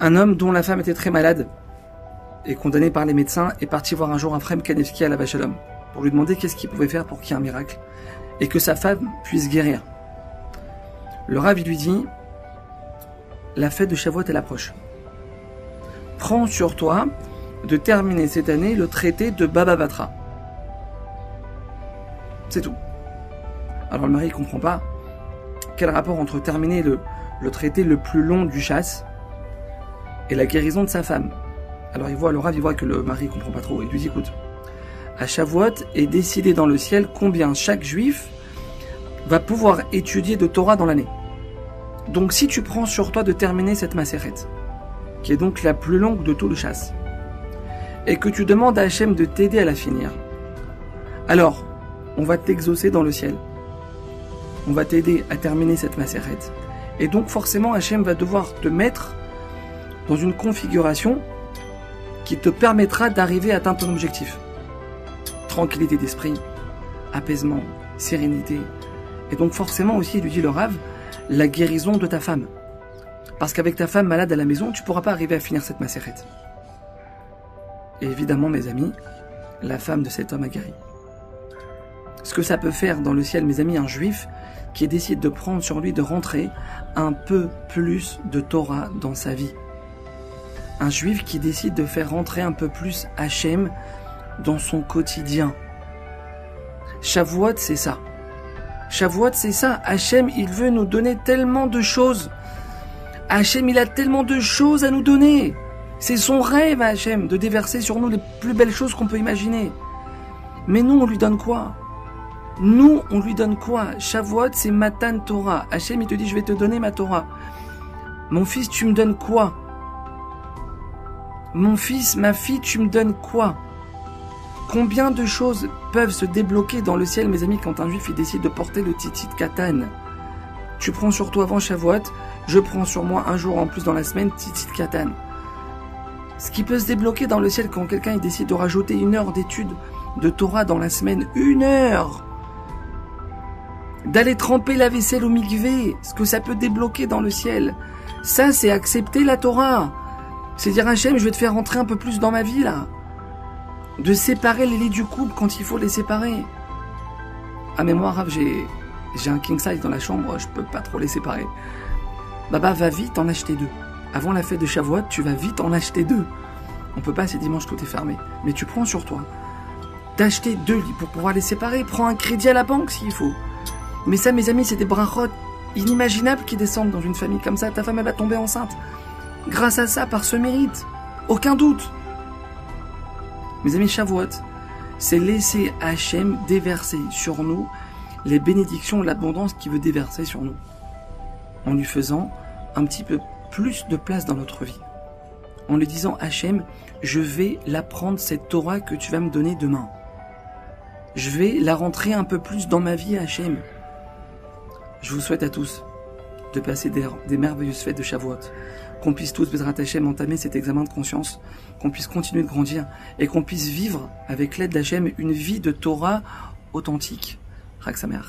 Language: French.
Un homme dont la femme était très malade et condamné par les médecins est parti voir un jour un frère Kanevski à la Shalom pour lui demander qu'est-ce qu'il pouvait faire pour qu'il y ait un miracle et que sa femme puisse guérir. Le Rav lui dit, la fête de Shavuot elle approche. Prends sur toi de terminer cette année le traité de Baba Batra. C'est tout. Alors le mari ne comprend pas quel rapport entre terminer le traité le plus long du chasse et la guérison de sa femme. Alors le Rav voit que le mari ne comprend pas trop. Il lui dit, écoute, à Shavuot est décidé dans le ciel combien chaque juif va pouvoir étudier de Torah dans l'année. Donc si tu prends sur toi de terminer cette Maseret, qui est donc la plus longue de tout le chasse, et que tu demandes à Hachem de t'aider à la finir, alors on va t'exaucer dans le ciel. On va t'aider à terminer cette Maseret. Et donc forcément Hachem va devoir te mettre dans une configuration qui te permettra d'arriver à atteindre ton objectif. Tranquillité d'esprit, apaisement, sérénité. Et donc forcément aussi, il lui dit le Rav, la guérison de ta femme. Parce qu'avec ta femme malade à la maison, tu ne pourras pas arriver à finir cette Maseret. Et évidemment, mes amis, la femme de cet homme a guéri. Ce que ça peut faire dans le ciel, mes amis, un juif qui décide de prendre sur lui de rentrer un peu plus de Torah dans sa vie. Un juif qui décide de faire rentrer un peu plus Hachem dans son quotidien. Shavuot, c'est ça. Shavuot, c'est ça. Hachem, il veut nous donner tellement de choses. Hachem, il a tellement de choses à nous donner. C'est son rêve, Hachem, de déverser sur nous les plus belles choses qu'on peut imaginer. Mais nous, on lui donne quoi? Nous, on lui donne quoi? Shavuot, c'est Matan Torah. Hachem, il te dit, je vais te donner ma Torah. Mon fils, tu me donnes quoi? Mon fils, ma fille, tu me donnes quoi? Combien de choses peuvent se débloquer dans le ciel, mes amis, quand un juif il décide de porter le titit katan? Tu prends sur toi avant Shavuot, je prends sur moi un jour en plus dans la semaine, titit katan. Ce qui peut se débloquer dans le ciel quand quelqu'un il décide de rajouter 1 heure d'étude de Torah dans la semaine, 1 heure, d'aller tremper la vaisselle au mikvé, ce que ça peut débloquer dans le ciel, ça c'est accepter la Torah. C'est dire Hachem, je vais te faire rentrer un peu plus dans ma vie là. De séparer les lits du couple quand il faut les séparer. Ah mais moi Rav, j'ai un king size dans la chambre, je peux pas trop les séparer. Baba, va vite en acheter 2. Avant la fête de Shavuot, tu vas vite en acheter 2. On peut pas, c'est dimanche, tout est fermé. Mais tu prends sur toi d'acheter 2 lits pour pouvoir les séparer. Prends un crédit à la banque s'il faut. Mais ça, mes amis, c'est des brachot inimaginables qui descendent dans une famille comme ça. Ta femme, elle va tomber enceinte. Grâce à ça, par ce mérite. Aucun doute. Mes amis, Shavuot, c'est laisser Hachem déverser sur nous les bénédictions, l'abondance qu'il veut déverser sur nous. En lui faisant un petit peu plus de place dans notre vie. En lui disant, Hachem, je vais l'apprendre cette Torah que tu vas me donner demain. Je vais la rentrer un peu plus dans ma vie, Hachem. Je vous souhaite à tous de passer des merveilleuses fêtes de Shavuot. Qu'on puisse tous, Bezrat Hachem, entamer cet examen de conscience, qu'on puisse continuer de grandir et qu'on puisse vivre, avec l'aide d'Hachem, une vie de Torah authentique. Chag Sameach.